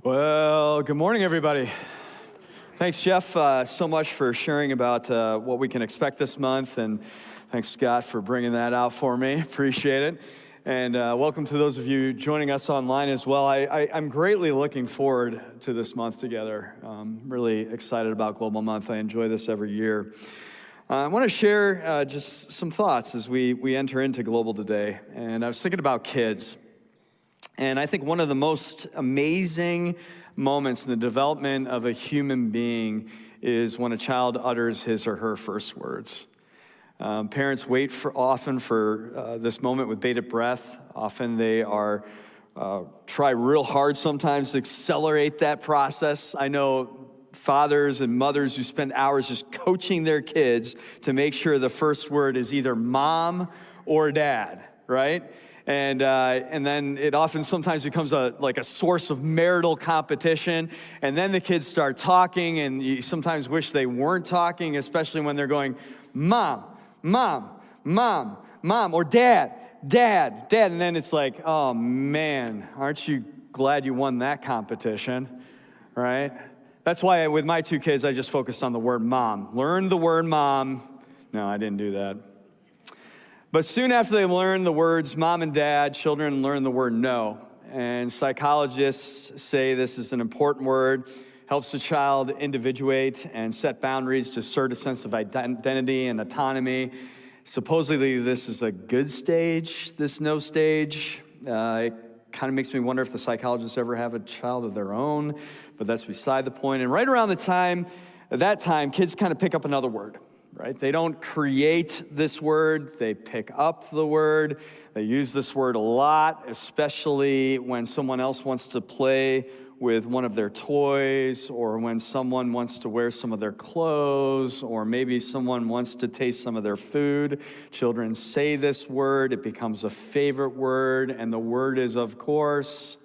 Well, good morning, everybody. Thanks, Jeff, so much for sharing about what we can expect this month, and thanks, Scott, for bringing that out for me. Appreciate it. And welcome to those of you joining us online as well. I'm greatly looking forward to this month together. Really excited about Global Month. I enjoy this every year. I want to share just some thoughts as we enter into Global today. And I was thinking about kids. And I think one of the most amazing moments in the development of a human being is when a child utters his or her first words. Parents wait often for this moment with bated breath. Often they try real hard sometimes to accelerate that process. I know fathers and mothers who spend hours just coaching their kids to make sure the first word is either mom or dad, right? And then it often sometimes becomes like a source of marital competition. And then the kids start talking, and you sometimes wish they weren't talking, especially when they're going, mom, mom, mom, mom, or dad, dad, dad. And then it's like, oh man, aren't you glad you won that competition, right? That's why with my two kids, I just focused on the word mom. Learn the word mom. No, I didn't do that. But soon after they learn the words mom and dad, children learn the word no. And psychologists say this is an important word, helps the child individuate and set boundaries to assert a sense of identity and autonomy. Supposedly, this is a good stage, this no stage. It kind of makes me wonder if the psychologists ever have a child of their own, but that's beside the point. And right around that time, kids kind of pick up another word. Right? They don't create this word, they pick up the word. They use this word a lot, especially when someone else wants to play with one of their toys, or when someone wants to wear some of their clothes, or maybe someone wants to taste some of their food. Children say this word, it becomes a favorite word, and the word is, of course,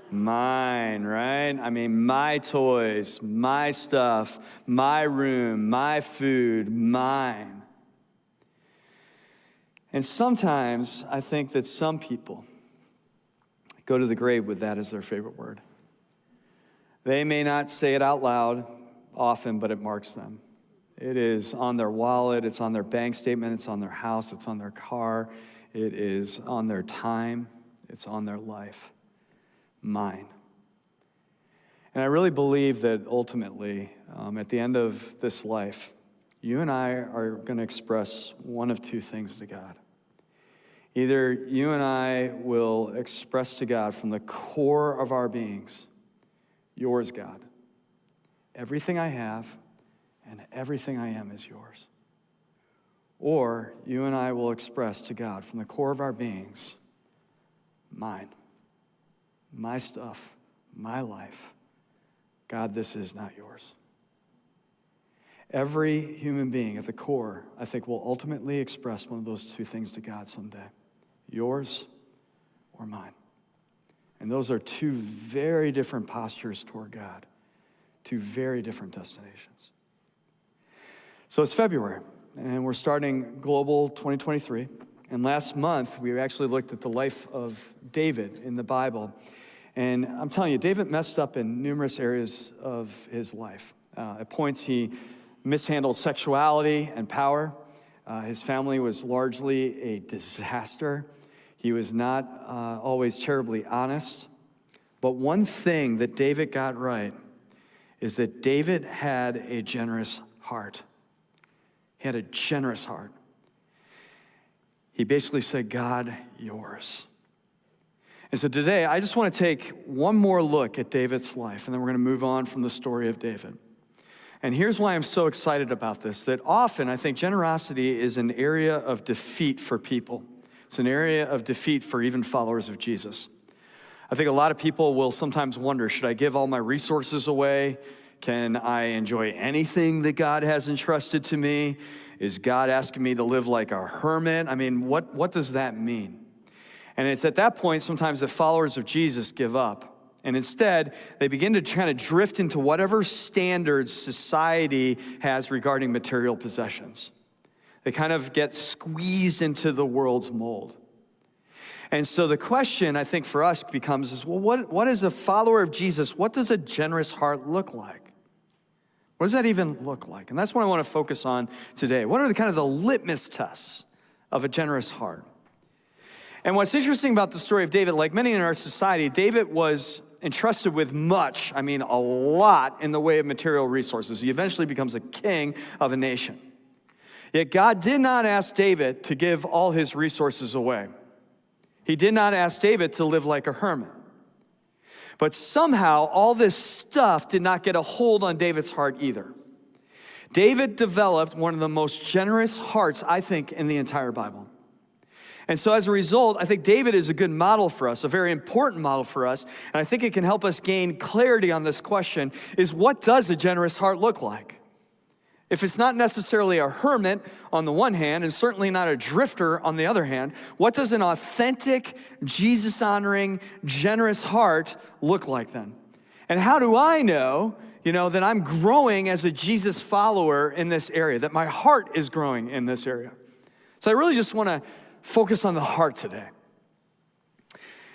mine, right? I mean, my toys, my stuff, my room, my food, mine. And sometimes I think that some people go to the grave with that as their favorite word. They may not say it out loud often, but it marks them. It is on their wallet, it's on their bank statement, it's on their house, it's on their car, it is on their time, it's on their life. Mine. And I really believe that ultimately, at the end of this life, you and I are going to express one of two things to God. Either you and I will express to God from the core of our beings, yours, God. Everything I have and everything I am is yours. Or you and I will express to God from the core of our beings, mine. My stuff, my life. God, this is not yours. Every human being at the core, I think, will ultimately express one of those two things to God someday. Yours or mine. And those are two very different postures toward God. Two very different destinations. So it's February, and we're starting Global 2023. And last month, we actually looked at the life of David in the Bible. And I'm telling you, David messed up in numerous areas of his life. At points, he mishandled sexuality and power. His family was largely a disaster. He was not always terribly honest. But one thing that David got right is that David had a generous heart. He had a generous heart. He basically said, God, yours. And so today, I just want to take one more look at David's life, and then we're going to move on from the story of David. And here's why I'm so excited about this, that often I think generosity is an area of defeat for people. It's an area of defeat for even followers of Jesus. I think a lot of people will sometimes wonder, should I give all my resources away? Can I enjoy anything that God has entrusted to me? Is God asking me to live like a hermit? I mean, what does that mean? And it's at that point sometimes that followers of Jesus give up. And instead, they begin to kind of drift into whatever standards society has regarding material possessions. They kind of get squeezed into the world's mold. And so the question, I think, for us becomes is, well, what is a follower of Jesus? What does a generous heart look like? What does that even look like? And that's what I want to focus on today. What are the kind of the litmus tests of a generous heart? And what's interesting about the story of David, like many in our society, David was entrusted with much, I mean a lot, in the way of material resources. He eventually becomes a king of a nation. Yet God did not ask David to give all his resources away. He did not ask David to live like a hermit. But somehow, all this stuff did not get a hold on David's heart either. David developed one of the most generous hearts, I think, in the entire Bible. And so as a result, I think David is a good model for us, a very important model for us, and I think it can help us gain clarity on this question, is what does a generous heart look like? If it's not necessarily a hermit on the one hand, and certainly not a drifter on the other hand, what does an authentic, Jesus-honoring, generous heart look like then? And how do I know, that I'm growing as a Jesus follower in this area, that my heart is growing in this area? So I really just want to focus on the heart today.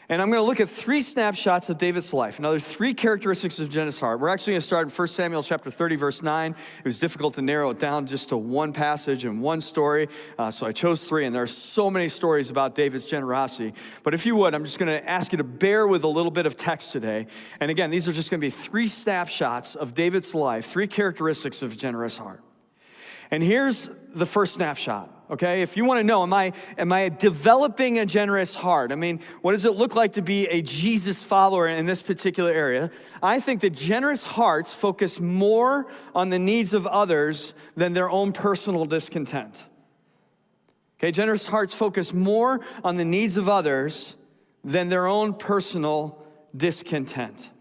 And I'm going to look at 3 snapshots of David's life, another 3 characteristics of a generous heart. We're actually going to start in 1 Samuel chapter 30, verse 9. It was difficult to narrow it down just to one passage and one story, so I chose 3, and there are so many stories about David's generosity. But if you would, I'm just going to ask you to bear with a little bit of text today. And again, these are just going to be 3 snapshots of David's life, 3 characteristics of a generous heart. And here's the first snapshot. Okay, if you want to know, am I developing a generous heart? I mean, what does it look like to be a Jesus follower in this particular area? I think that generous hearts focus more on the needs of others than their own personal discontent. Okay, generous hearts focus more on the needs of others than their own personal discontent.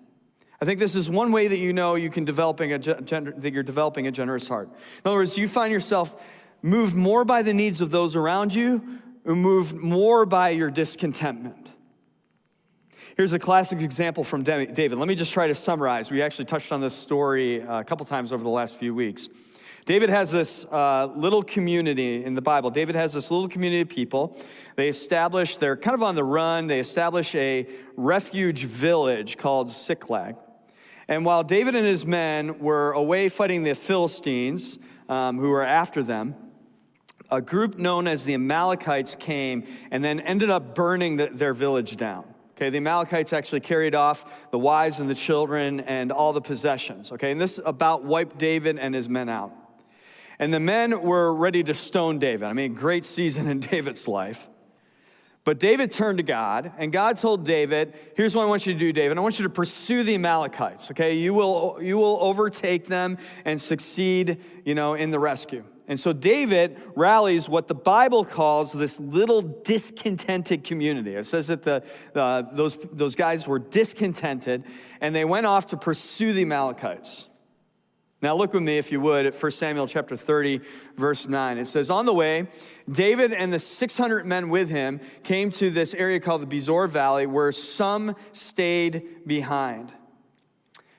I think this is one way that you know you can that you're developing a generous heart. In other words, you find yourself moved more by the needs of those around you, or moved more by your discontentment. Here's a classic example from David. Let me just try to summarize. We actually touched on this story a couple times over the last few weeks. David has this little community in the Bible. David has this little community of people. They're kind of on the run. They establish a refuge village called Ziklag. And while David and his men were away fighting the Philistines, who were after them, a group known as the Amalekites came and then ended up burning their village down. Okay, the Amalekites actually carried off the wives and the children and all the possessions. Okay, and this about wiped David and his men out. And the men were ready to stone David. I mean, great season in David's life. But David turned to God, and God told David, here's what I want you to do, David. I want you to pursue the Amalekites, okay? You will overtake them and succeed, in the rescue. And so David rallies what the Bible calls this little discontented community. It says that those guys were discontented, and they went off to pursue the Amalekites. Now look with me, if you would, at 1 Samuel chapter 30, verse 9. It says, on the way, David and the 600 men with him came to this area called the Besor Valley, where some stayed behind.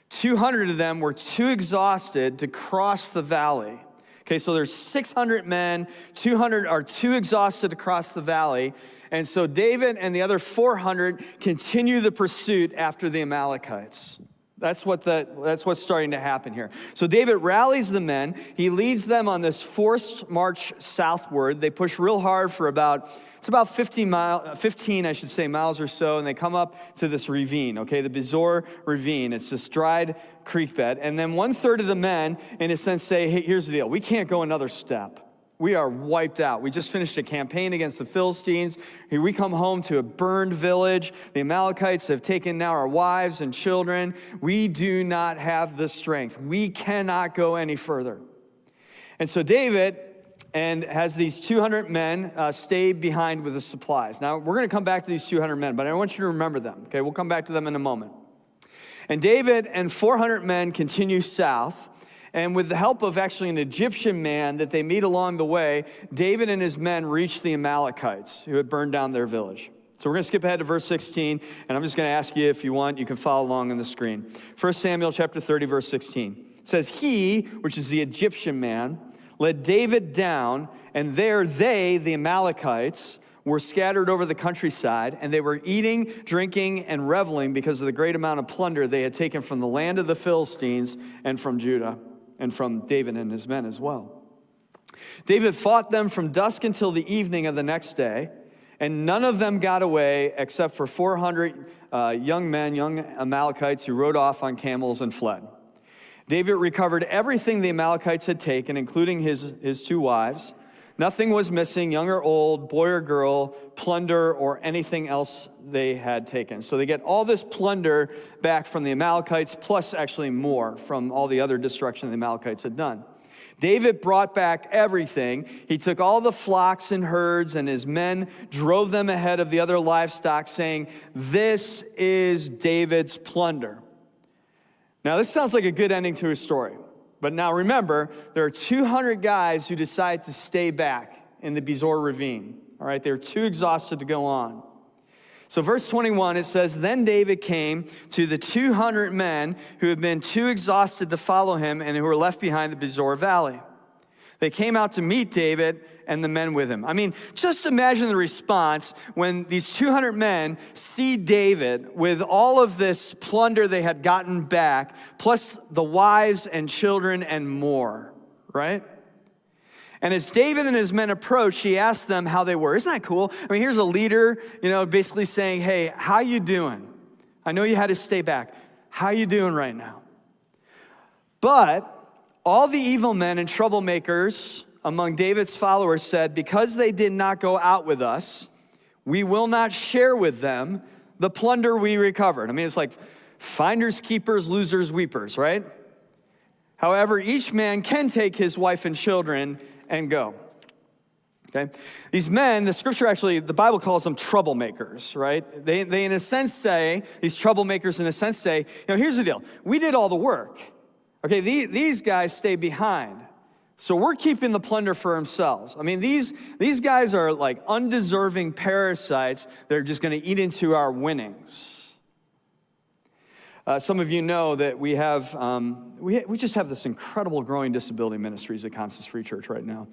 200 of them were too exhausted to cross the valley. Okay, so there's 600 men, 200 are too exhausted to cross the valley, and so David and the other 400 continue the pursuit after the Amalekites. That's what's starting to happen here. So David rallies the men. He leads them on this forced march southward. They push real hard for about 15 miles or so, and they come up to this ravine, okay, the Besor Ravine. It's this dried creek bed. And then 1/3 of the men, in a sense, say, hey, here's the deal. We can't go another step. We are wiped out. We just finished a campaign against the Philistines. Here we come home to a burned village. The Amalekites have taken now our wives and children. We do not have the strength. We cannot go any further. And so David has these 200 men stay behind with the supplies. Now, we're going to come back to these 200 men, but I want you to remember them. Okay, we'll come back to them in a moment. And David and 400 men continue south. And with the help of actually an Egyptian man that they meet along the way, David and his men reach the Amalekites who had burned down their village. So we're going to skip ahead to verse 16, and I'm just going to ask you if you want, you can follow along on the screen. 1 Samuel chapter 30, verse 16. It says, he, which is the Egyptian man, led David down, and there they, the Amalekites, were scattered over the countryside, and they were eating, drinking, and reveling because of the great amount of plunder they had taken from the land of the Philistines and from Judah, and from David and his men as well. David fought them from dusk until the evening of the next day, and none of them got away except for 400 young men, young Amalekites who rode off on camels and fled. David recovered everything the Amalekites had taken, including his 2 wives. Nothing was missing, young or old, boy or girl, plunder, or anything else they had taken. So they get all this plunder back from the Amalekites, plus actually more from all the other destruction the Amalekites had done. David brought back everything. He took all the flocks and herds, and his men drove them ahead of the other livestock, saying, "This is David's plunder." Now, this sounds like a good ending to his story. But now remember, there are 200 guys who decide to stay back in the Besor ravine. All right, they're too exhausted to go on. So verse 21, it says, "Then David came to the 200 men who had been too exhausted to follow him and who were left behind the Besor valley. They came out to meet David and the men with him." I mean, just imagine the response when these 200 men see David with all of this plunder they had gotten back, plus the wives and children and more, right? And as David and his men approached, he asked them how they were. Isn't that cool? I mean, here's a leader, basically saying, "Hey, how you doing? I know you had to stay back. How you doing right now?" But all the evil men and troublemakers among David's followers said, "Because they did not go out with us, we will not share with them the plunder we recovered." I mean, it's like finders, keepers, losers, weepers, right? "However, each man can take his wife and children and go." Okay? These men, the scripture actually, the Bible calls them troublemakers, right? They in a sense say, these troublemakers in a sense say, here's the deal. We did all the work. Okay, these guys stay behind. So we're keeping the plunder for ourselves. I mean, these guys are like undeserving parasites that are just going to eat into our winnings. Some of you know that we have, we just have this incredible growing disability ministries at Constance Free Church right now.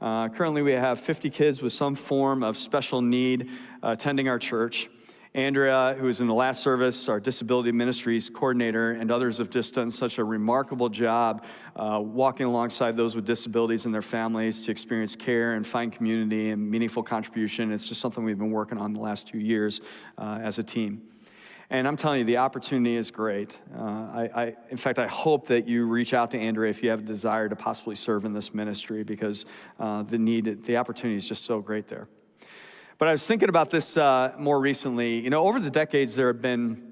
Currently, we have 50 kids with some form of special need attending our church. Andrea, who is in the last service, our disability ministries coordinator, and others have just done such a remarkable job walking alongside those with disabilities and their families to experience care and find community and meaningful contribution. It's just something we've been working on the last 2 years as a team. And I'm telling you, the opportunity is great. In fact, I hope that you reach out to Andrea if you have a desire to possibly serve in this ministry, because the opportunity is just so great there. But I was thinking about this more recently. Over the decades, there have been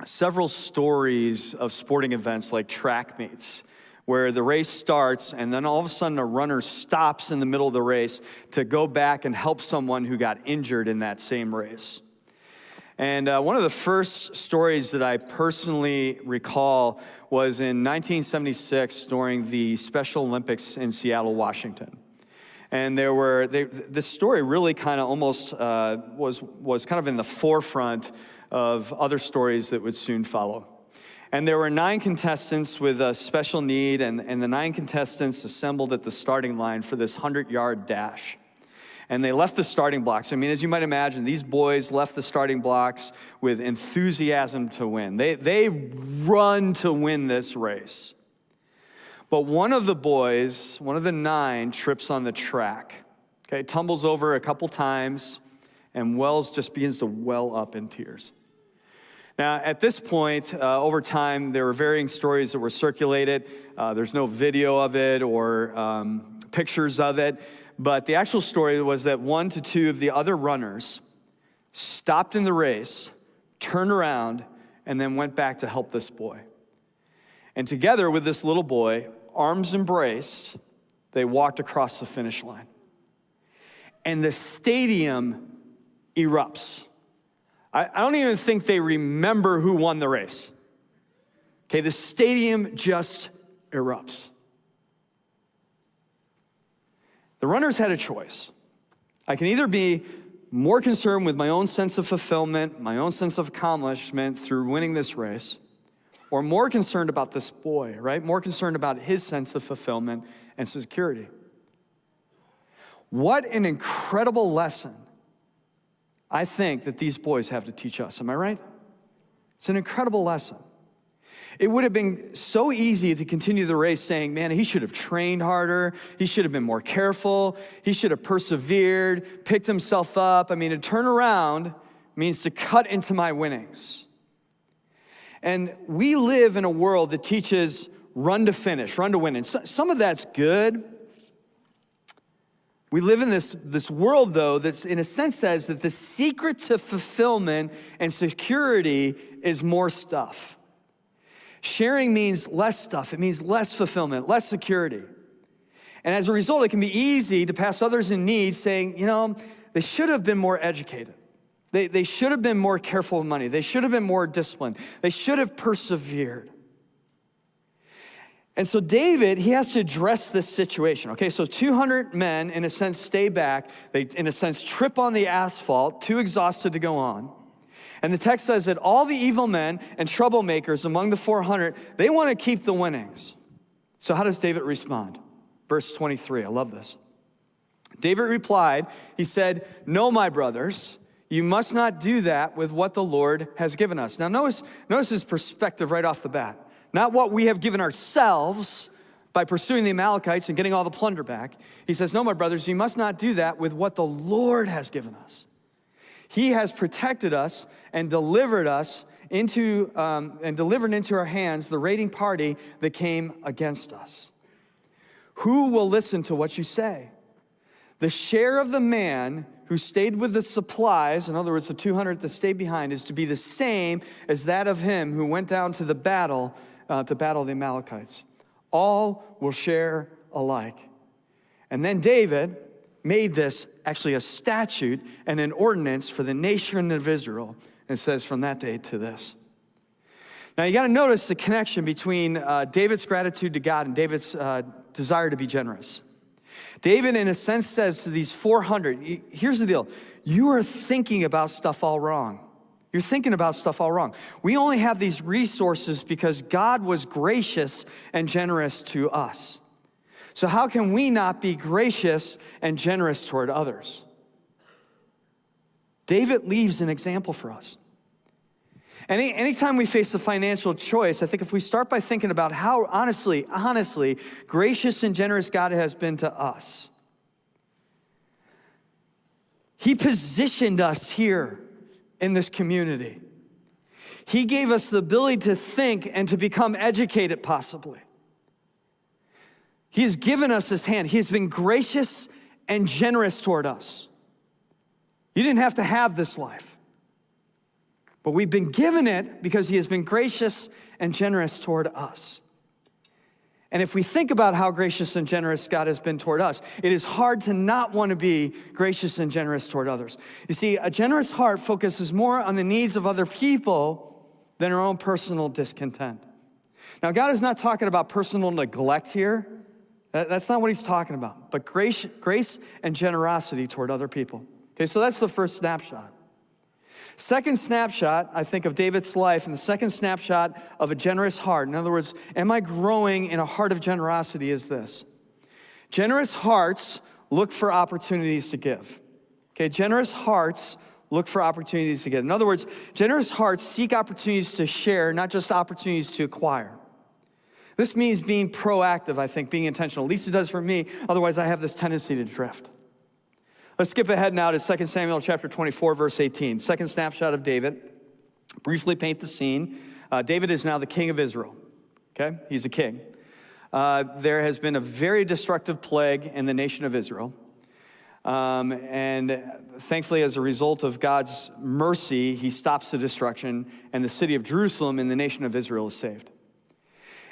several stories of sporting events like track meets, where the race starts and then all of a sudden a runner stops in the middle of the race to go back and help someone who got injured in that same race. And one of the first stories that I personally recall was in 1976 during the Special Olympics in Seattle, Washington. And this story really kind of almost was kind of in the forefront of other stories that would soon follow. And there were 9 contestants with a special need, and the 9 contestants assembled at the starting line for this 100-yard dash. And they left the starting blocks. I mean, as you might imagine, these boys left the starting blocks with enthusiasm to win. They run to win this race. But one of the boys, one of the 9, trips on the track. Okay, tumbles over a couple times, and Wells just begins to well up in tears. Now, at this point, over time, there were varying stories that were circulated. There's no video of it or pictures of it. But the actual story was that 1 to 2 of the other runners stopped in the race, turned around, and then went back to help this boy. And together with this little boy, arms embraced, they walked across the finish line. And the stadium erupts. I don't even think they remember who won the race. Okay, the stadium just erupts. The runners had a choice. I can either be more concerned with my own sense of fulfillment, my own sense of accomplishment through winning this race, or more concerned about this boy, right? More concerned about his sense of fulfillment and security. What an incredible lesson I think that these boys have to teach us. Am I right? It's an incredible lesson. It would have been so easy to continue the race saying, man, he should have trained harder. He should have been more careful. He should have persevered, picked himself up. I mean, to turn around means to cut into my winnings. And we live in a world that teaches run to finish, run to win. And some of that's good. We live in this world, though, that's in a sense says that the secret to fulfillment and security is more stuff. Sharing means less stuff. It means less fulfillment, less security. And as a result, it can be easy to pass others in need saying, they should have been more educated. They should have been more careful with money. They should have been more disciplined. They should have persevered. And so David, he has to address this situation. Okay, so 200 men, in a sense, stay back. They, in a sense, trip on the asphalt, too exhausted to go on. And the text says that all the evil men and troublemakers among the 400, they want to keep the winnings. So how does David respond? Verse 23, I love this. David replied, he said, "No, my brothers, you must not do that with what the Lord has given us." Now notice his perspective right off the bat. Not what we have given ourselves by pursuing the Amalekites and getting all the plunder back. He says, "No, my brothers, you must not do that with what the Lord has given us. He has protected us and delivered us into our hands the raiding party that came against us. Who will listen to what you say? The share of the man who stayed with the supplies, in other words, the 200 that stayed behind, is to be the same as that of him who went down to the battle to battle the Amalekites. All will share alike." And then David made this actually a statute and an ordinance for the nation of Israel. And it says from that day to this. Now you got to notice the connection between David's gratitude to God and David's desire to be generous. David, in a sense, says to these 400, here's the deal. You are thinking about stuff all wrong. You're thinking about stuff all wrong. We only have these resources because God was gracious and generous to us. So how can we not be gracious and generous toward others? David leaves an example for us. Anytime we face a financial choice, I think if we start by thinking about how honestly gracious and generous God has been to us. He positioned us here in this community. He gave us the ability to think and to become educated possibly. He has given us his hand. He has been gracious and generous toward us. You didn't have to have this life. But we've been given it because he has been gracious and generous toward us. And if we think about how gracious and generous God has been toward us, it is hard to not want to be gracious and generous toward others. You see, a generous heart focuses more on the needs of other people than our own personal discontent. Now, God is not talking about personal neglect here. That's not what he's talking about, but grace and generosity toward other people. Okay, so that's the first snapshot. Second snapshot, I think, of David's life, and the second snapshot of a generous heart. In other words, am I growing in a heart of generosity is this. Generous hearts look for opportunities to give. Okay, generous hearts look for opportunities to give. In other words, generous hearts seek opportunities to share, not just opportunities to acquire. This means being proactive, I think, being intentional. At least it does for me. Otherwise, I have this tendency to drift. Let's skip ahead now to 2 Samuel chapter 24, verse 18. Second snapshot of David. Briefly paint the scene. David is now the king of Israel. Okay, he's a king. There has been a very destructive plague in the nation of Israel. And thankfully, as a result of God's mercy, he stops the destruction, and the city of Jerusalem in the nation of Israel is saved.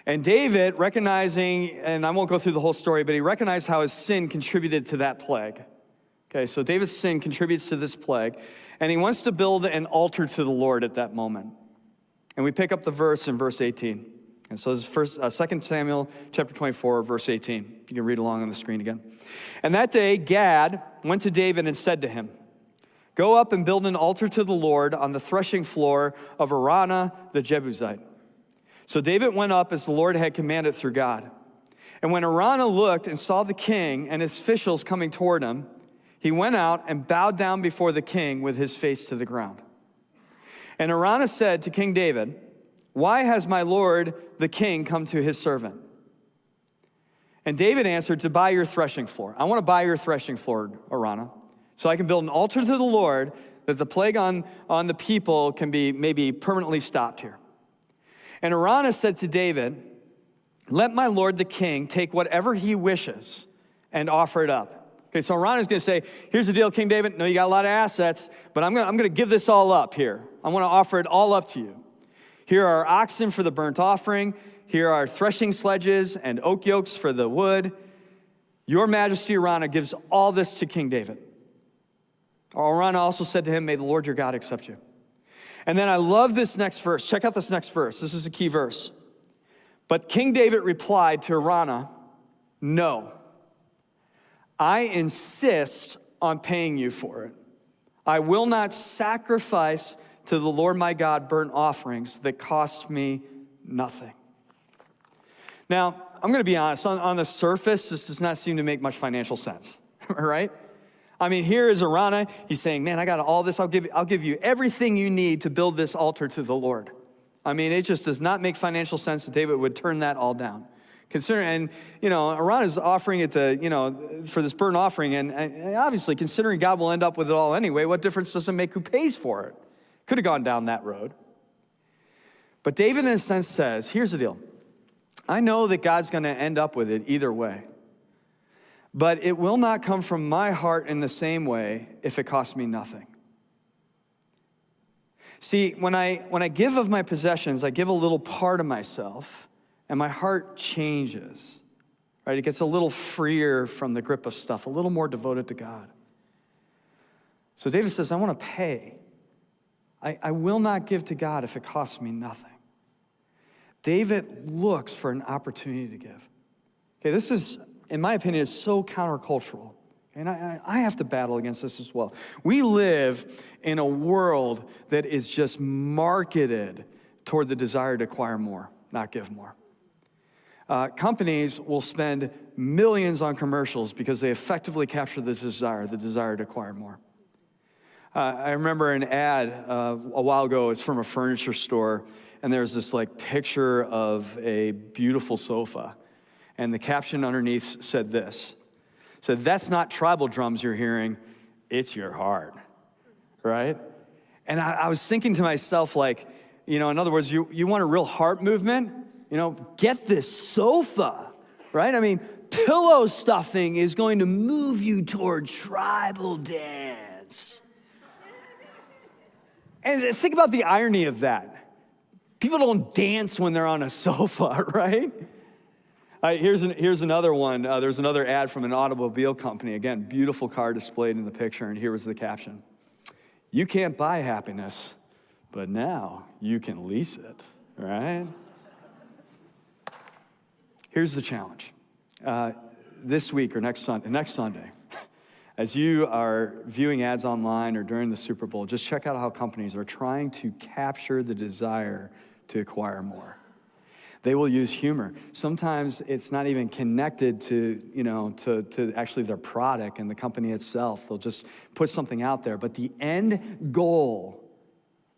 And David, recognizing, and I won't go through the whole story, but he recognized how his sin contributed to that plague. Okay, so David's sin contributes to this plague, and he wants to build an altar to the Lord at that moment. And we pick up the verse in verse 18. And so this is 2 Samuel chapter 24, verse 18. You can read along on the screen again. And that day, Gad went to David and said to him, "Go up and build an altar to the Lord on the threshing floor of Araunah the Jebusite." So David went up as the Lord had commanded through God. And when Araunah looked and saw the king and his officials coming toward him, he went out and bowed down before the king with his face to the ground. And Araunah said to King David, "Why has my lord the king come to his servant?" And David answered, "To buy your threshing floor. I want to buy your threshing floor, Araunah, so I can build an altar to the Lord, that the plague on the people can be maybe permanently stopped here." And Araunah said to David, "Let my lord the king take whatever he wishes and offer it up." Okay, so Araunah is going to say, "Here's the deal, King David. No, you got a lot of assets, but I'm going to give this all up here. I want to offer it all up to you. Here are oxen for the burnt offering. Here are threshing sledges and oak yokes for the wood. Your majesty, Araunah, gives all this to King David." Araunah also said to him, "May the Lord your God accept you." And then I love this next verse. Check out this next verse. This is a key verse. But King David replied to Araunah, "No, I insist on paying you for it. I will not sacrifice to the Lord my God burnt offerings that cost me nothing." Now, I'm going to be honest. On the surface, this does not seem to make much financial sense, right? I mean, here is Araunah. He's saying, "Man, I got all this. I'll give you everything you need to build this altar to the Lord." I mean, it just does not make financial sense that David would turn that all down. And Araunah is offering it to, for this burnt offering, and obviously, considering God will end up with it all anyway, what difference does it make who pays for it? Could have gone down that road. But David, in a sense, says, here's the deal. I know that God's going to end up with it either way, but it will not come from my heart in the same way if it costs me nothing. See, when I give of my possessions, I give a little part of myself, and my heart changes, right? It gets a little freer from the grip of stuff, a little more devoted to God. So David says, I want to pay. I will not give to God if it costs me nothing. David looks for an opportunity to give. Okay, this is, in my opinion, is so countercultural. And I have to battle against this as well. We live in a world that is just marketed toward the desire to acquire more, not give more. Companies will spend millions on commercials because they effectively capture the desire to acquire more. I remember an ad a while ago. It's from a furniture store, and there's this picture of a beautiful sofa, and the caption underneath said this. So that's not tribal drums you're hearing, it's your heart, right? And I was thinking to myself, in other words, you want a real heart movement? Get this sofa, right? I mean, pillow stuffing is going to move you toward tribal dance. And think about the irony of that. People don't dance when they're on a sofa, right? Here's another one. There's another ad from an automobile company. Again, beautiful car displayed in the picture, and here was the caption. You can't buy happiness, but now you can lease it, right? Here's the challenge. This week or next Sunday, as you are viewing ads online or during the Super Bowl, just check out how companies are trying to capture the desire to acquire more. They will use humor. Sometimes it's not even connected to actually their product and the company itself. They'll just put something out there. But the end goal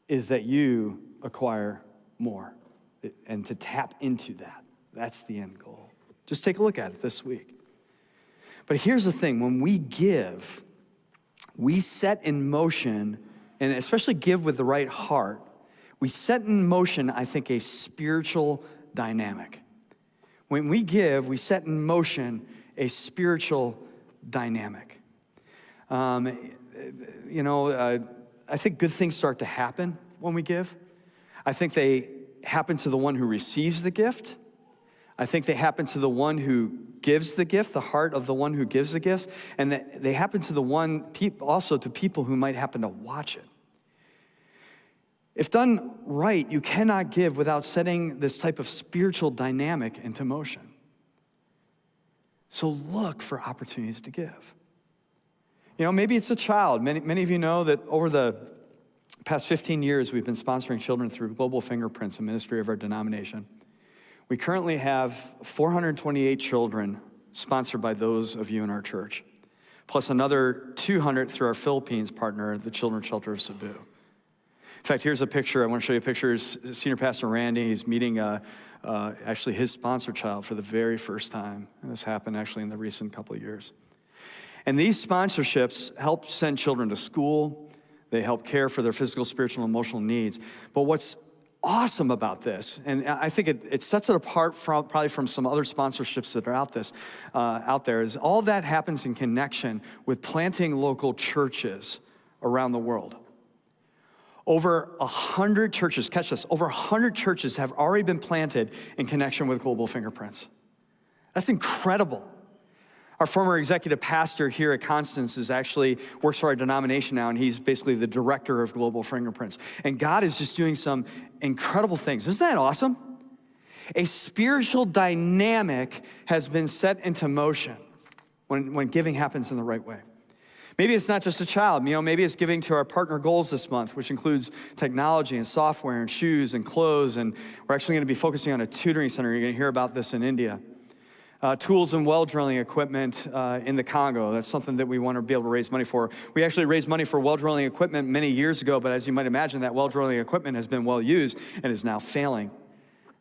is that you acquire more and to tap into that. That's the end goal. Just take a look at it this week. But here's the thing. When we give, we set in motion, and especially give with the right heart, we set in motion, I think, a spiritual dynamic. When we give, we set in motion a spiritual dynamic. I think good things start to happen when we give. I think they happen to the one who receives the gift. I think they happen to the one who gives the gift, the heart of the one who gives the gift, and they happen to also to people who might happen to watch it. If done right, you cannot give without setting this type of spiritual dynamic into motion. So look for opportunities to give. Maybe it's a child. Many of you know that over the past 15 years, we've been sponsoring children through Global Fingerprints, a ministry of our denomination. We currently have 428 children sponsored by those of you in our church. plus another 200 through our Philippines partner, the Children's Shelter of Cebu. In fact, here's a picture. I want to show you a picture. Senior Pastor Randy, he's meeting actually his sponsor child for the very first time. And this happened actually in the recent couple of years. And these sponsorships help send children to school. They help care for their physical, spiritual, and emotional needs. But what's awesome about this, and I think it sets it apart probably from some other sponsorships that are out there, is all that happens in connection with planting local churches around the world. Over 100 churches, catch this, over 100 churches have already been planted in connection with Global Fingerprints. That's incredible. Our former executive pastor here at Constance works for our denomination now, and he's basically the director of Global Fingerprints. And God is just doing some incredible things. Isn't that awesome? A spiritual dynamic has been set into motion when giving happens in the right way. Maybe it's not just a child, maybe it's giving to our partner goals this month, which includes technology and software and shoes and clothes, and we're actually going to be focusing on a tutoring center. You're going to hear about this in India. Tools and well drilling equipment in the Congo. That's something that we want to be able to raise money for. We actually raised money for well drilling equipment many years ago, but as you might imagine, that well drilling equipment has been well used and is now failing.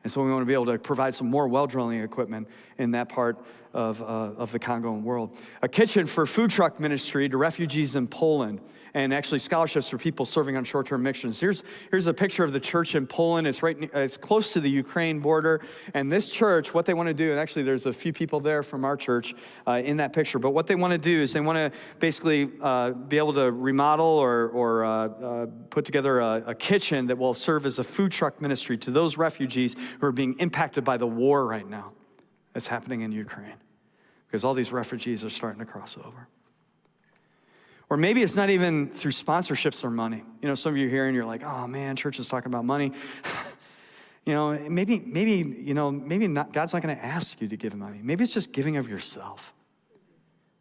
And so we want to be able to provide some more well drilling equipment in that part of the Congo world. A kitchen for food truck ministry to refugees in Poland, and actually scholarships for people serving on short-term missions. Here's a picture of the church in Poland. It's close to the Ukraine border. And this church, what they want to do, and actually there's a few people there from our church in that picture, but what they want to do is they want to basically be able to remodel or put together a kitchen that will serve as a food truck ministry to those refugees who are being impacted by the war right now that's happening in Ukraine, because all these refugees are starting to cross over. Or maybe it's not even through sponsorships or money. Some of you are here and you're like, oh man, church is talking about money. Maybe not, God's not going to ask you to give money. Maybe it's just giving of yourself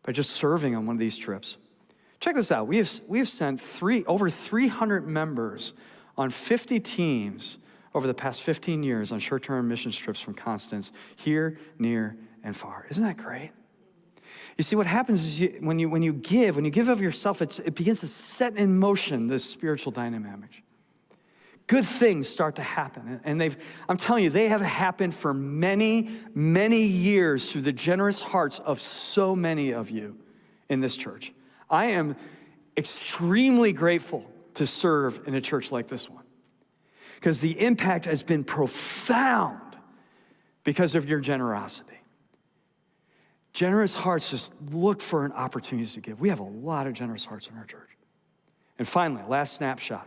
by just serving on one of these trips. Check this out. We have sent over 300 members on 50 teams over the past 15 years on short-term mission trips from Constance, here, near, and far. Isn't that great? You see, what happens is when you give of yourself, it begins to set in motion this spiritual dynamic. Good things start to happen. And I'm telling you, they have happened for many, many years through the generous hearts of so many of you in this church. I am extremely grateful to serve in a church like this one, because the impact has been profound because of your generosity. Generous hearts just look for an opportunity to give. We have a lot of generous hearts in our church. And finally, last snapshot,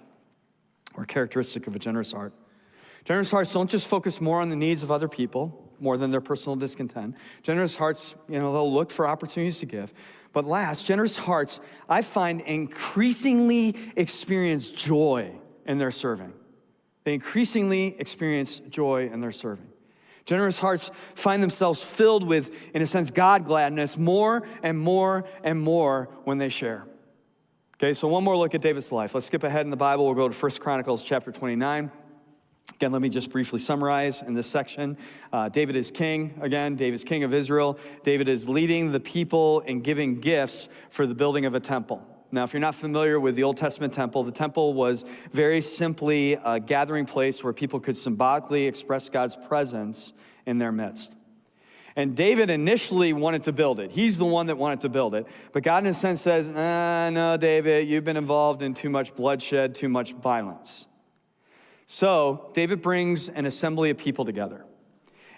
or characteristic of a generous heart. Generous hearts don't just focus more on the needs of other people, more than their personal discontent. Generous hearts, they'll look for opportunities to give. But last, generous hearts, I find, increasingly experience joy in their serving. They increasingly experience joy in their serving. Generous hearts find themselves filled with, in a sense, God gladness more and more and more when they share. Okay, so one more look at David's life. Let's skip ahead in the Bible. We'll go to 1 Chronicles chapter 29. Again, let me just briefly summarize in this section. David is king. Again, David's king of Israel. David is leading the people in giving gifts for the building of a temple. Now, if you're not familiar with the Old Testament temple, the temple was very simply a gathering place where people could symbolically express God's presence in their midst. And David initially wanted to build it. He's the one that wanted to build it. But God, in a sense, says, no, David, you've been involved in too much bloodshed, too much violence. So David brings an assembly of people together.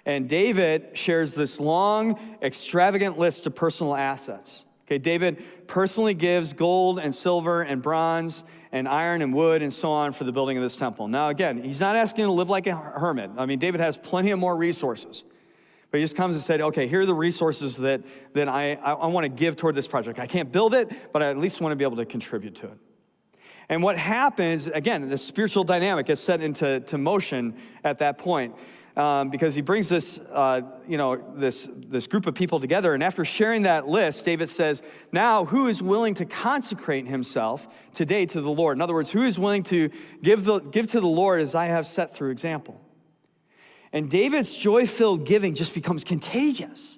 And David shares this long, extravagant list of personal assets. Okay, David personally gives gold and silver and bronze and iron and wood and so on for the building of this temple. Now, again, he's not asking to live like a hermit. I mean, David has plenty of more resources. But he just comes and said, okay, here are the resources that I want to give toward this project. I can't build it, but I at least want to be able to contribute to it. And what happens, again, the spiritual dynamic is set into motion at that point. Because he brings this group of people together. And after sharing that list, David says, now who is willing to consecrate himself today to the Lord? In other words, who is willing to give to the Lord as I have set through example? And David's joy-filled giving just becomes contagious.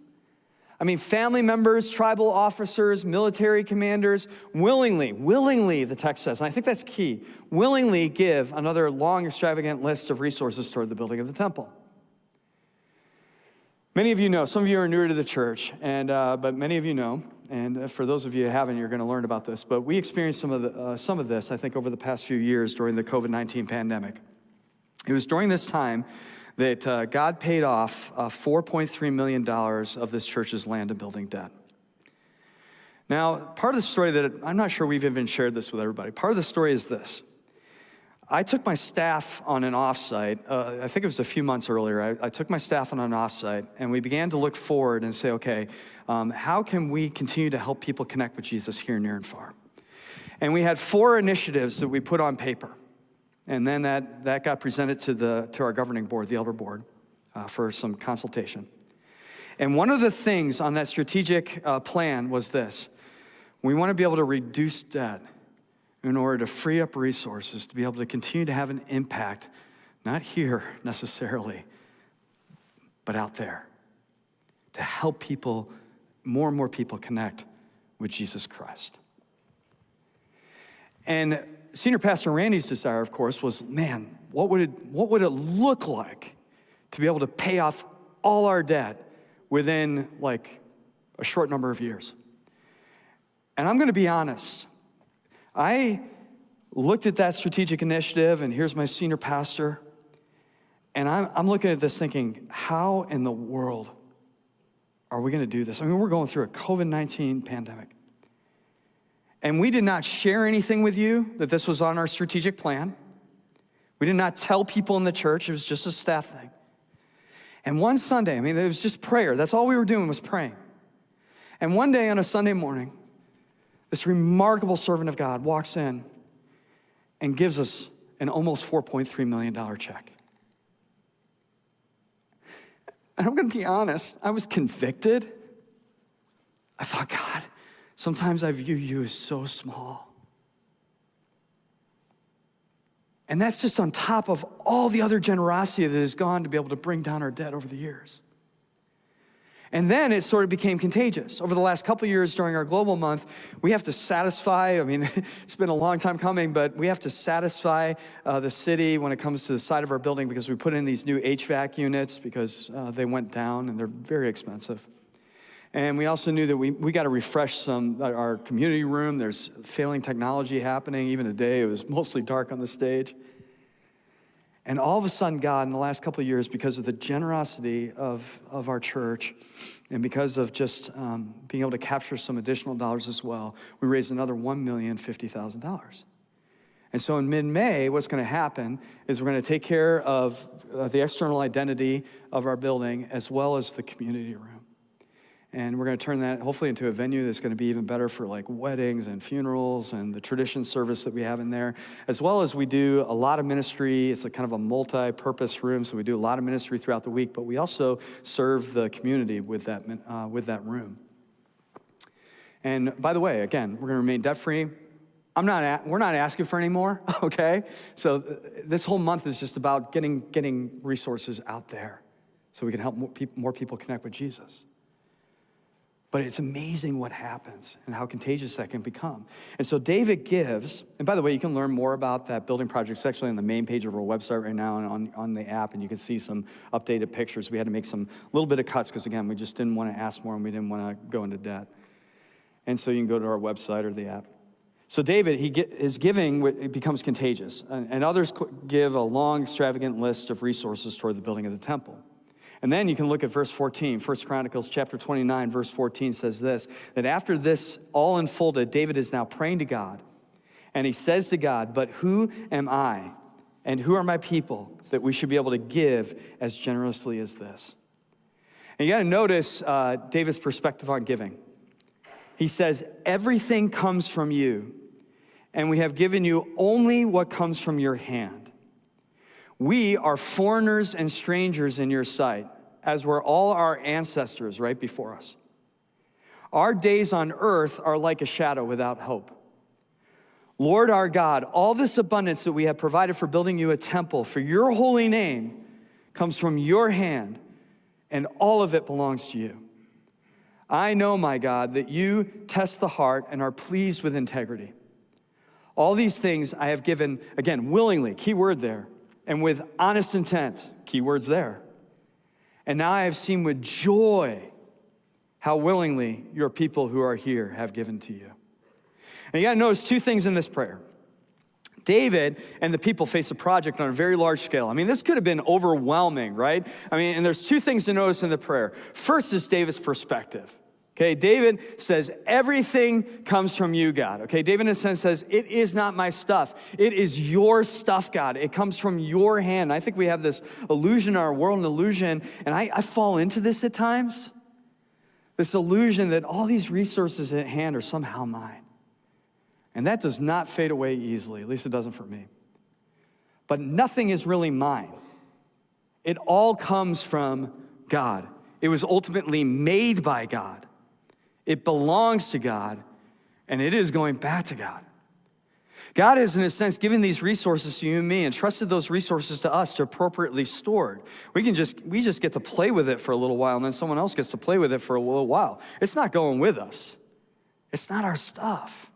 I mean, family members, tribal officers, military commanders, willingly, the text says, and I think that's key, willingly give another long, extravagant list of resources toward the building of the temple. Many of you know, some of you are newer to the church, but many of you know, and for those of you who haven't, you're going to learn about this, but we experienced some of this, I think, over the past few years during the COVID-19 pandemic. It was during this time that God paid off $4.3 million of this church's land and building debt. Now, part of the story that, I'm not sure we've even shared this with everybody, part of the story is this. I took my staff on an offsite, I think it was a few months earlier, I took my staff on an offsite, and we began to look forward and say, okay, how can we continue to help people connect with Jesus here, near, and far? And we had 4 initiatives that we put on paper. And then that got presented to our governing board, the elder board, for some consultation. And one of the things on that strategic plan was this. We want to be able to reduce debt in order to free up resources to be able to continue to have an impact, not here necessarily, but out there, to help people, more and more people connect with Jesus Christ. And Senior Pastor Randy's desire, of course, was, man, what would it look like to be able to pay off all our debt within like a short number of years? And I'm going to be honest. I looked at that strategic initiative, and here's my senior pastor, and I'm looking at this thinking, how in the world are we going to do this? I mean, we're going through a COVID-19 pandemic. And we did not share anything with you that this was on our strategic plan. We did not tell people in the church. It was just a staff thing. And one Sunday, I mean, it was just prayer. That's all we were doing was praying. And one day on a Sunday morning, this remarkable servant of God walks in and gives us an almost $4.3 million check. And I'm going to be honest, I was convicted. I thought, God, sometimes I view you as so small. And that's just on top of all the other generosity that has gone to be able to bring down our debt over the years. And then it sort of became contagious. Over the last couple of years during our Global Month, we have to satisfy, I mean, it's been a long time coming, but we have to satisfy the city when it comes to the side of our building because we put in these new HVAC units because they went down and they're very expensive. And we also knew that we got to refresh our community room. There's failing technology happening. Even today, it was mostly dark on the stage. And all of a sudden, God, in the last couple of years, because of the generosity of our church and because of just being able to capture some additional dollars as well, we raised another $1,050,000. And so in mid-May, what's going to happen is we're going to take care of the external identity of our building as well as the community room. And we're going to turn that hopefully into a venue that's going to be even better for like weddings and funerals and the tradition service that we have in there, as well as we do a lot of ministry. It's a kind of a multi-purpose room, so we do a lot of ministry throughout the week, but we also serve the community with that room. And by the way, again, we're going to remain debt-free. We're not asking for any more, okay? So this whole month is just about getting resources out there so we can help more people connect with Jesus. But it's amazing what happens and how contagious that can become. And so David gives, and by the way, you can learn more about that building project. It's actually on the main page of our website right now and on the app, and you can see some updated pictures. We had to make some little bit of cuts because, again, we just didn't want to ask more and we didn't want to go into debt. And so you can go to our website or the app. So David, his giving, it becomes contagious. And others give a long, extravagant list of resources toward the building of the temple. And then you can look at verse 14. 1 Chronicles chapter 29, verse 14 says this, that after this all unfolded, David is now praying to God. And he says to God, but who am I and who are my people that we should be able to give as generously as this? And you got to notice David's perspective on giving. He says, everything comes from you, and we have given you only what comes from your hand. We are foreigners and strangers in your sight, as were all our ancestors right before us. Our days on earth are like a shadow without hope. Lord our God, all this abundance that we have provided for building you a temple for your holy name comes from your hand, and all of it belongs to you. I know, my God, that you test the heart and are pleased with integrity. All these things I have given, again, willingly, key word there, and with honest intent, key words there. And now I have seen with joy how willingly your people who are here have given to you. And you gotta notice two things in this prayer. David and the people face a project on a very large scale. I mean, this could have been overwhelming, right? I mean, and there's two things to notice in the prayer. First is David's perspective. Okay, David says, everything comes from you, God. Okay, David in a sense says, it is not my stuff. It is your stuff, God. It comes from your hand. I think we have this illusion in our world, an illusion, and I fall into this at times. This illusion that all these resources at hand are somehow mine. And that does not fade away easily, at least it doesn't for me. But nothing is really mine. It all comes from God. It was ultimately made by God. It belongs to God, and it is going back to God. God has, in a sense, given these resources to you and me and trusted those resources to us to appropriately stored. We just get to play with it for a little while, and then someone else gets to play with it for a little while. It's not going with us. It's not our stuff.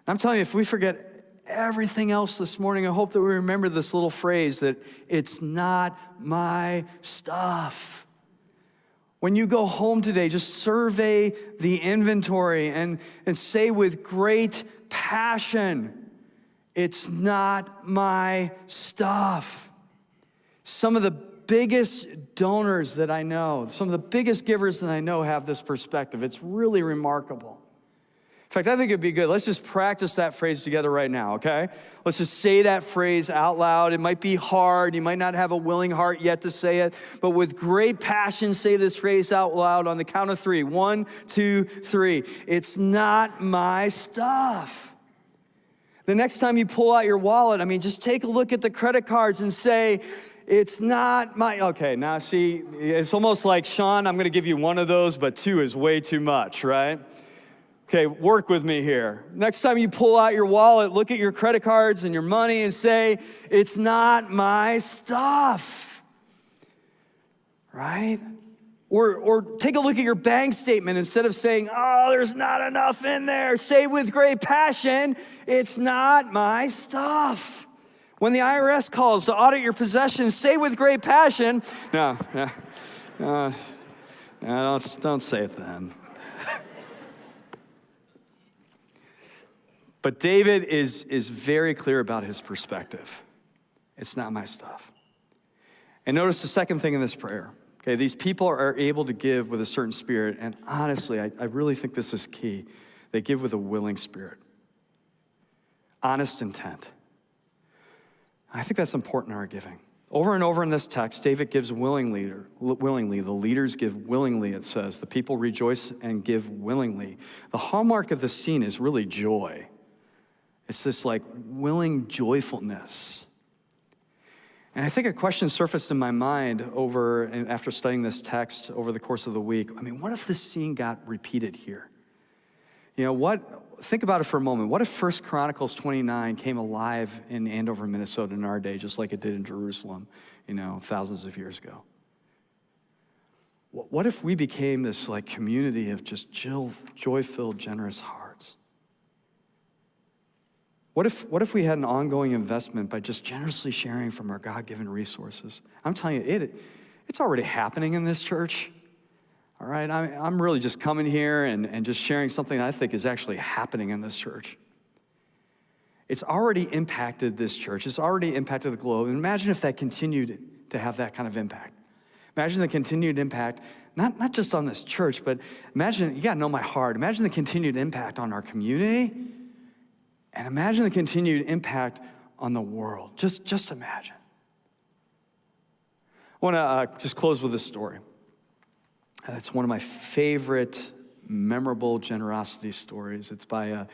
I'm telling you, if we forget everything else this morning, I hope that we remember this little phrase that it's not my stuff. When you go home today, just survey the inventory and say with great passion, it's not my stuff. Some of the biggest donors that I know, some of the biggest givers that I know have this perspective. It's really remarkable. In fact, I think it'd be good. Let's just practice that phrase together right now, okay? Let's just say that phrase out loud. It might be hard. You might not have a willing heart yet to say it, but with great passion, say this phrase out loud on the count of 3. 1, 2, 3. It's not my stuff. The next time you pull out your wallet, just take a look at the credit cards and say, it's not my, okay, now see, it's almost like, Sean, I'm gonna give you one of those, but 2 is way too much, right? Okay, work with me here. Next time you pull out your wallet, look at your credit cards and your money and say, it's not my stuff, right? Or take a look at your bank statement. Instead of saying, oh, there's not enough in there, say with great passion, it's not my stuff. When the IRS calls to audit your possessions, say with great passion, no, don't say it then. But David is very clear about his perspective. It's not my stuff. And notice the second thing in this prayer. Okay, these people are able to give with a certain spirit, and honestly, I really think this is key. They give with a willing spirit. Honest intent. I think that's important in our giving. Over and over in this text, David gives willingly. The leaders give willingly, it says. The people rejoice and give willingly. The hallmark of the scene is really joy. It's this willing joyfulness. And I think a question surfaced in my mind after studying this text over the course of the week. What if this scene got repeated here? Think about it for a moment. What if 1 Chronicles 29 came alive in Andover, Minnesota in our day, just like it did in Jerusalem, thousands of years ago? What if we became this community of just joy-filled, generous hearts? What if we had an ongoing investment by just generously sharing from our God-given resources? I'm telling you, it's already happening in this church. All right, I'm really just coming here and just sharing something that I think is actually happening in this church. It's already impacted this church. It's already impacted the globe. And imagine if that continued to have that kind of impact. Imagine the continued impact, not just on this church, but imagine, you gotta know my heart. Imagine the continued impact on our community. And imagine the continued impact on the world. Just imagine. I want to just close with a story. It's one of my favorite memorable generosity stories. It's by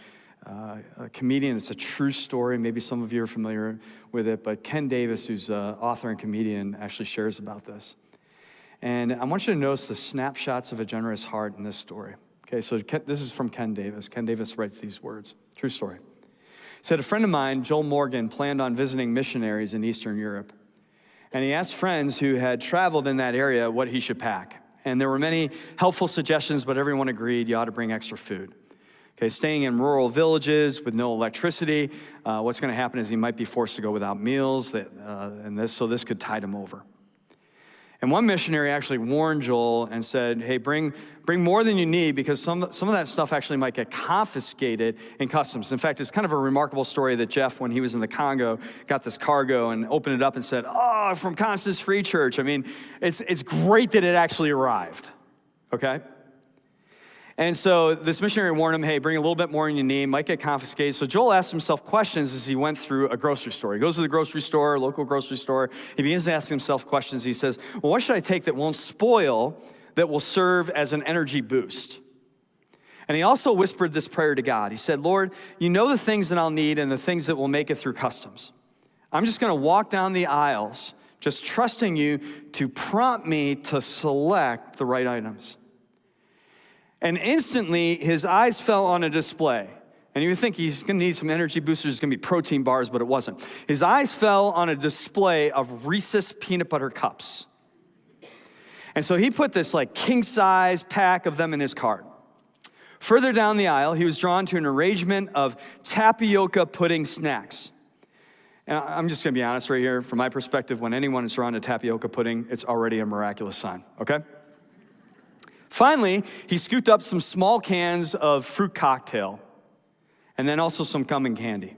a comedian. It's a true story. Maybe some of you are familiar with it, but Ken Davis, who's an author and comedian, actually shares about this. And I want you to notice the snapshots of a generous heart in this story. Okay, so this is from Ken Davis. Ken Davis writes these words. True story. He said, a friend of mine, Joel Morgan, planned on visiting missionaries in Eastern Europe. And he asked friends who had traveled in that area what he should pack. And there were many helpful suggestions, but everyone agreed you ought to bring extra food. Okay, staying in rural villages with no electricity, what's going to happen is he might be forced to go without meals, so this could tide him over. And one missionary actually warned Joel and said, hey, bring more than you need, because some of that stuff actually might get confiscated in customs. In fact, it's kind of a remarkable story that Jeff, when he was in the Congo, got this cargo and opened it up and said, oh, from Constance Free Church. I mean, it's great that it actually arrived, okay? And so this missionary warned him, hey, bring a little bit more than you need, might get confiscated. So Joel asked himself questions as he went through a grocery store. He goes to the grocery store, local grocery store. He begins to ask himself questions. He says, well, what should I take that won't spoil, that will serve as an energy boost? And he also whispered this prayer to God. He said, Lord, you know the things that I'll need and the things that will make it through customs. I'm just going to walk down the aisles, just trusting you to prompt me to select the right items. And instantly, his eyes fell on a display. And you would think he's going to need some energy boosters, it's going to be protein bars, but it wasn't. His eyes fell on a display of Reese's peanut butter cups. And so he put this like king-size pack of them in his cart. Further down the aisle, he was drawn to an arrangement of tapioca pudding snacks. And I'm just going to be honest right here. From my perspective, when anyone is drawn to tapioca pudding, it's already a miraculous sign, okay? Finally, he scooped up some small cans of fruit cocktail and then also some gum and candy. And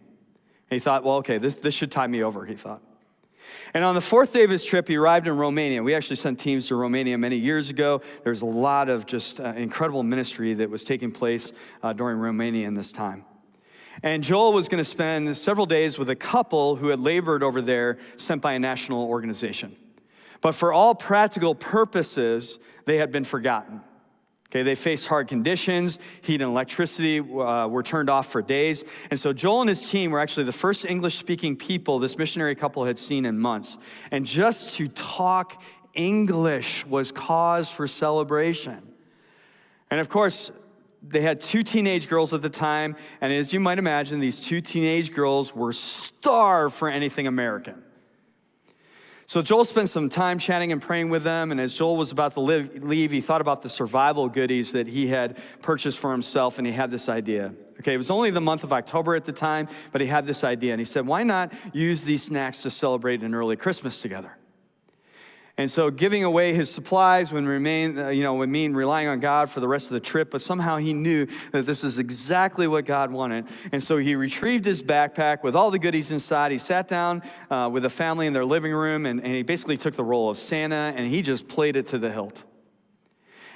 he thought, well, okay, this should tide me over, he thought. And on the fourth day of his trip, he arrived in Romania. We actually sent teams to Romania many years ago. There's a lot of just incredible ministry that was taking place during Romania in this time. And Joel was going to spend several days with a couple who had labored over there, sent by a national organization. But for all practical purposes, they had been forgotten. Okay, they faced hard conditions. Heat and electricity were turned off for days. And so Joel and his team were actually the first English-speaking people this missionary couple had seen in months. And just to talk English was cause for celebration. And of course, they had two teenage girls at the time. And as you might imagine, these two teenage girls were starved for anything American. So Joel spent some time chatting and praying with them, and as Joel was about to leave, he thought about the survival goodies that he had purchased for himself, and he had this idea. Okay, it was only the month of October at the time, but he had this idea, and he said, why not use these snacks to celebrate an early Christmas together? And so giving away his supplies would mean relying on God for the rest of the trip, but somehow he knew that this is exactly what God wanted. And so he retrieved his backpack with all the goodies inside. He sat down with the family in their living room, and he basically took the role of Santa, and he just played it to the hilt.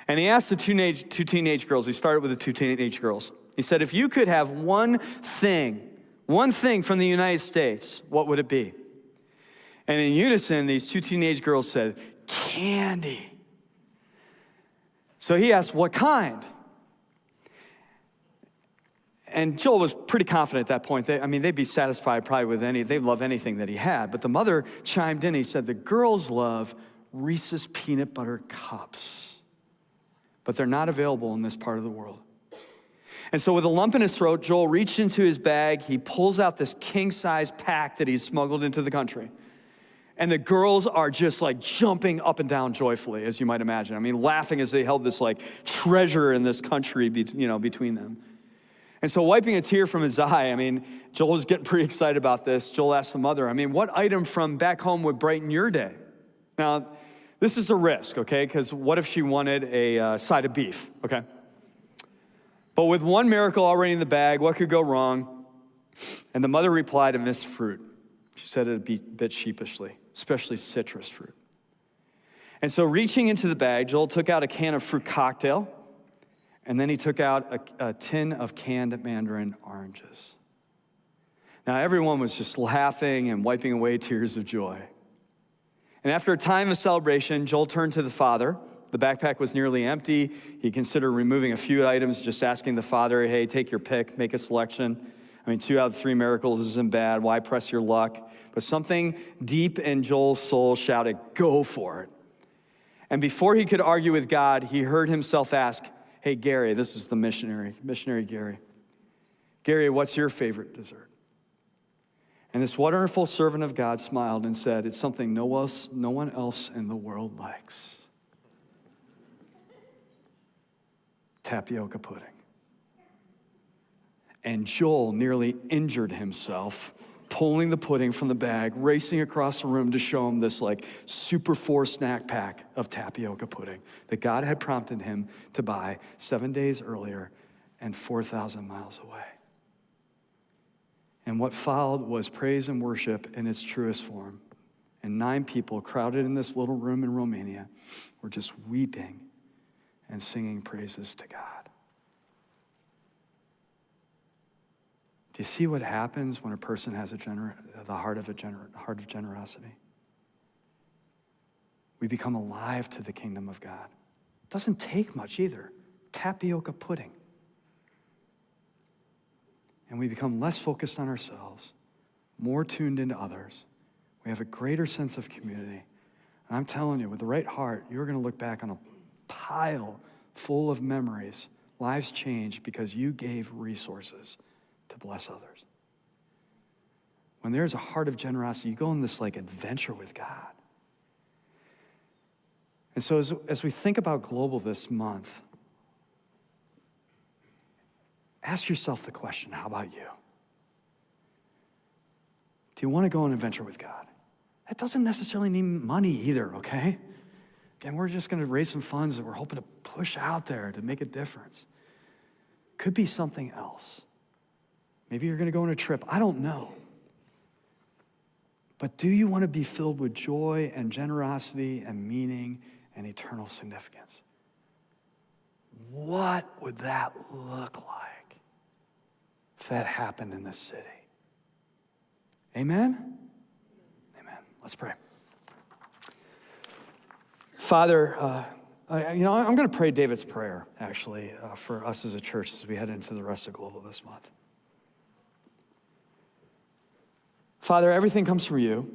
And he asked the two teenage girls, he started with the two teenage girls. He said, if you could have one thing from the United States, what would it be? And in unison, these two teenage girls said, candy. So he asked, what kind? And Joel was pretty confident at that point. They'd be satisfied probably with they'd love anything that he had. But the mother chimed in, he said, the girls love Reese's peanut butter cups. But they're not available in this part of the world. And so with a lump in his throat, Joel reached into his bag. He pulls out this king-size pack that he smuggled into the country. And the girls are just like jumping up and down joyfully, as you might imagine. Laughing as they held this like treasure in this country, between them. And so wiping a tear from his eye, Joel was getting pretty excited about this. Joel asked the mother, what item from back home would brighten your day? Now, this is a risk, okay? Because what if she wanted a side of beef, okay? But with one miracle already in the bag, what could go wrong? And the mother replied, a missed fruit. She said it a bit sheepishly, especially citrus fruit. And so reaching into the bag, Joel took out a can of fruit cocktail, and then he took out a tin of canned mandarin oranges. Now everyone was just laughing and wiping away tears of joy. And after a time of celebration, Joel turned to the father. The backpack was nearly empty. He considered removing a few items, just asking the father, hey, take your pick, make a selection. 2 out of 3 miracles isn't bad. Why press your luck? But something deep in Joel's soul shouted, go for it. And before he could argue with God, he heard himself ask, hey, Gary, this is the missionary Gary. Gary, what's your favorite dessert? And this wonderful servant of God smiled and said, it's something no one else in the world likes. tapioca pudding. And Joel nearly injured himself pulling the pudding from the bag, racing across the room to show him this like Super 4 snack pack of tapioca pudding that God had prompted him to buy 7 days earlier and 4,000 miles away. And what followed was praise and worship in its truest form. And 9 people crowded in this little room in Romania were just weeping and singing praises to God. Do you see what happens when a person has the heart of generosity? We become alive to the kingdom of God. It doesn't take much either. Tapioca pudding. And we become less focused on ourselves, more tuned into others. We have a greater sense of community. And I'm telling you, with the right heart, you're going to look back on a pile full of memories, lives changed because you gave resources to bless others. When there's a heart of generosity, you go on this like adventure with God. And so as we think about Global this month, ask yourself the question, how about you? Do you want to go on an adventure with God? That doesn't necessarily need money either, okay? Again, we're just going to raise some funds that we're hoping to push out there to make a difference. Could be something else. Maybe you're going to go on a trip. I don't know. But do you want to be filled with joy and generosity and meaning and eternal significance? What would that look like if that happened in this city? Amen? Amen. Let's pray. Father, I'm going to pray David's prayer, actually, for us as a church as we head into the rest of Global this month. Father, everything comes from you,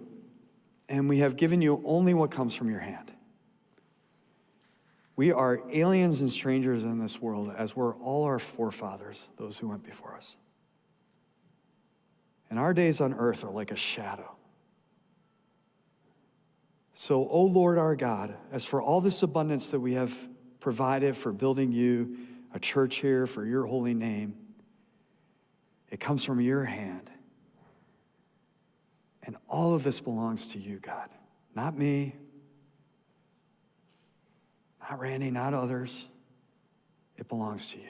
and we have given you only what comes from your hand. We are aliens and strangers in this world, as were all our forefathers, those who went before us. And our days on earth are like a shadow. So, O Lord our God, as for all this abundance that we have provided for building you a church here for your holy name, it comes from your hand. And all of this belongs to you, God. Not me, not Randy, not others. It belongs to you.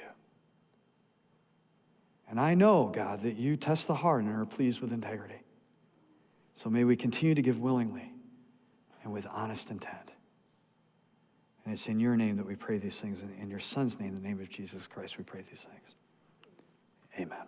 And I know, God, that you test the heart and are pleased with integrity. So may we continue to give willingly and with honest intent. And it's in your name that we pray these things. In your Son's name, the name of Jesus Christ, we pray these things. Amen.